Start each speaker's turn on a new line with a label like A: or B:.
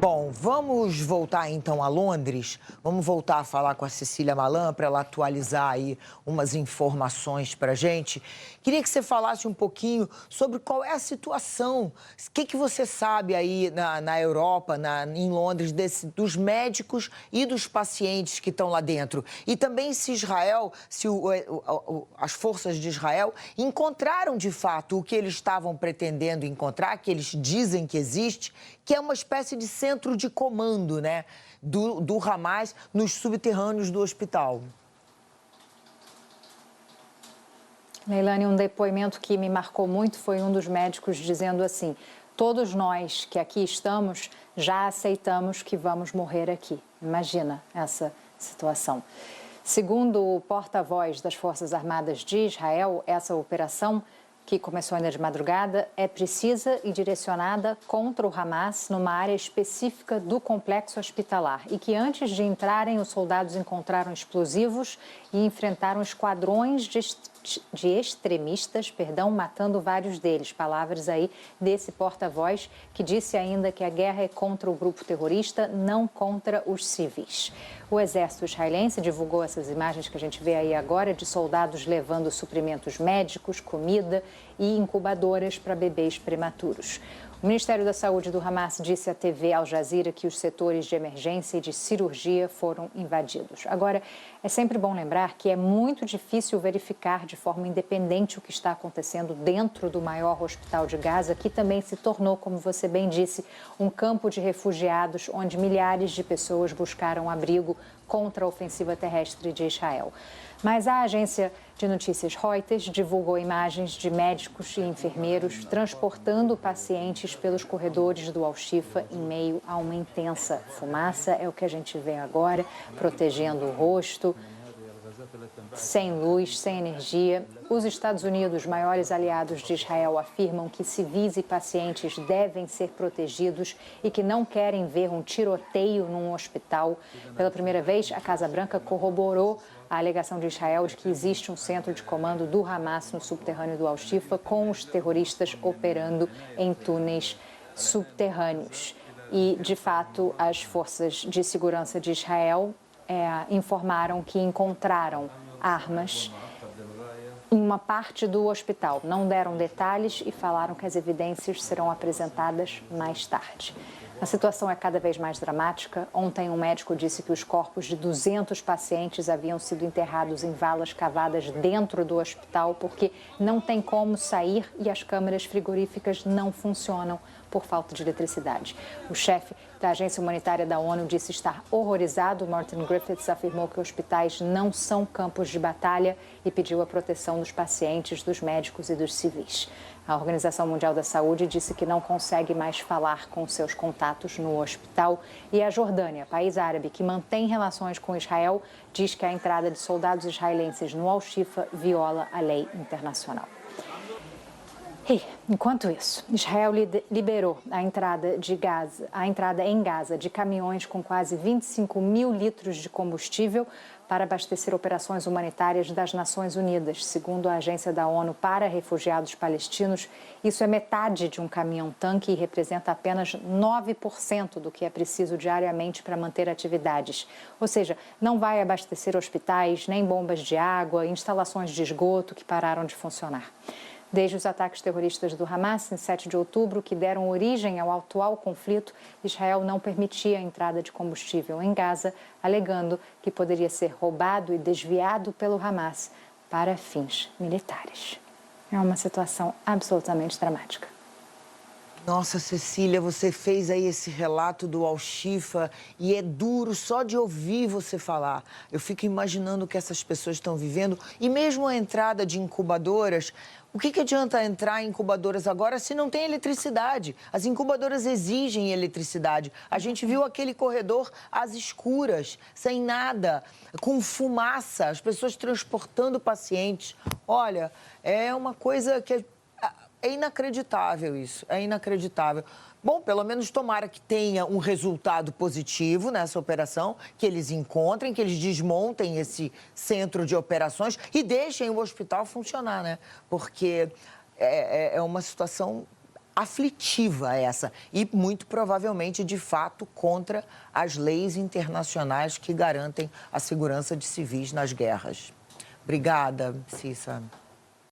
A: Bom, vamos voltar então a Londres. Vamos voltar a falar com a Cecília Malan para ela atualizar aí umas informações para a gente. Queria que você falasse um pouquinho sobre qual é a situação, o que você sabe aí na Europa, em Londres, dos médicos e dos pacientes que estão lá dentro. E também se Israel, as forças de Israel encontraram de fato o que eles estavam pretendendo encontrar, que eles dizem que existe, que é uma espécie de centro de comando, né, do Hamas nos subterrâneos do hospital.
B: Leilani, um depoimento que me marcou muito foi um dos médicos dizendo assim: todos nós que aqui estamos já aceitamos que vamos morrer aqui. Imagina essa situação. Segundo o porta-voz das Forças Armadas de Israel, essa operação, que começou ainda de madrugada, é precisa e direcionada contra o Hamas numa área específica do complexo hospitalar e que antes de entrarem os soldados encontraram explosivos e enfrentaram esquadrões de extremistas, matando vários deles. Palavras aí desse porta-voz que disse ainda que a guerra é contra o grupo terrorista, não contra os civis. O exército israelense divulgou essas imagens que a gente vê aí agora de soldados levando suprimentos médicos, comida e incubadoras para bebês prematuros. O Ministério da Saúde do Hamas disse à TV Al Jazeera que os setores de emergência e de cirurgia foram invadidos. Agora, é sempre bom lembrar que é muito difícil verificar de forma independente o que está acontecendo dentro do maior hospital de Gaza, que também se tornou, como você bem disse, um campo de refugiados onde milhares de pessoas buscaram abrigo contra a ofensiva terrestre de Israel. Mas a agência de notícias Reuters divulgou imagens de médicos e enfermeiros transportando pacientes pelos corredores do Al-Shifa em meio a uma intensa fumaça. É o que a gente vê agora, protegendo o rosto, sem luz, sem energia. Os Estados Unidos, maiores aliados de Israel, afirmam que civis e pacientes devem ser protegidos e que não querem ver um tiroteio num hospital. Pela primeira vez, a Casa Branca corroborou a alegação de Israel de que existe um centro de comando do Hamas no subterrâneo do Al-Shifa, com os terroristas operando em túneis subterrâneos. E, de fato, as forças de segurança de Israel informaram que encontraram armas em uma parte do hospital. Não deram detalhes e falaram que as evidências serão apresentadas mais tarde. A situação é cada vez mais dramática. Ontem, um médico disse que os corpos de 200 pacientes haviam sido enterrados em valas cavadas dentro do hospital porque não tem como sair e as câmeras frigoríficas não funcionam por falta de eletricidade. O chefe da Agência Humanitária da ONU disse estar horrorizado. Martin Griffiths afirmou que hospitais não são campos de batalha e pediu a proteção dos pacientes, dos médicos e dos civis. A Organização Mundial da Saúde disse que não consegue mais falar com seus contatos no hospital. E a Jordânia, país árabe que mantém relações com Israel, diz que a entrada de soldados israelenses no Al-Shifa viola a lei internacional. E, enquanto isso, Israel liberou a entrada em Gaza de caminhões com quase 25 mil litros de combustível para abastecer operações humanitárias das Nações Unidas. Segundo a Agência da ONU para Refugiados Palestinos, isso é metade de um caminhão-tanque e representa apenas 9% do que é preciso diariamente para manter atividades. Ou seja, não vai abastecer hospitais, nem bombas de água, instalações de esgoto que pararam de funcionar. Desde os ataques terroristas do Hamas, em 7 de outubro, que deram origem ao atual conflito, Israel não permitia a entrada de combustível em Gaza, alegando que poderia ser roubado e desviado pelo Hamas para fins militares. É uma situação absolutamente dramática.
A: Nossa, Cecília, você fez aí esse relato do Al-Shifa e é duro só de ouvir você falar. Eu fico imaginando o que essas pessoas estão vivendo e mesmo a entrada de incubadoras. O que adianta entrar em incubadoras agora se não tem eletricidade? As incubadoras exigem eletricidade. A gente viu aquele corredor às escuras, sem nada, com fumaça, as pessoas transportando pacientes. Olha, é uma coisa que é inacreditável isso, é inacreditável. Bom, pelo menos tomara que tenha um resultado positivo nessa operação, que eles encontrem, que eles desmontem esse centro de operações e deixem o hospital funcionar, né? Porque é uma situação aflitiva essa e muito provavelmente, de fato, contra as leis internacionais que garantem a segurança de civis nas guerras. Obrigada, Cissa.